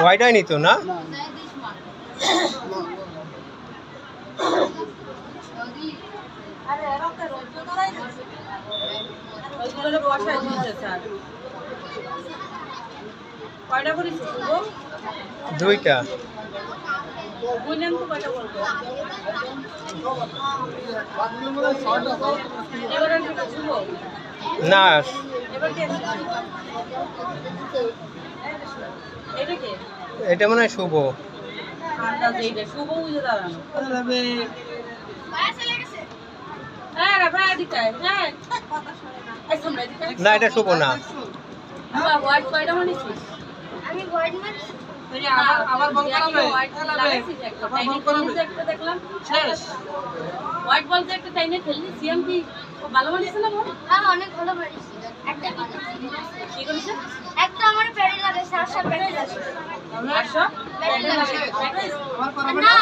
White হয়নি তো না? দুইটা না, এটা মনে হয় শুভ। না, এটা শুভ না। ভালো বানিয়েছে না? অনেক ভালো বানিয়েছে। একটা আমার প্যাডেল লাগে, 700 প্যাডেল আছে। 800 প্যাডেল লাগে না।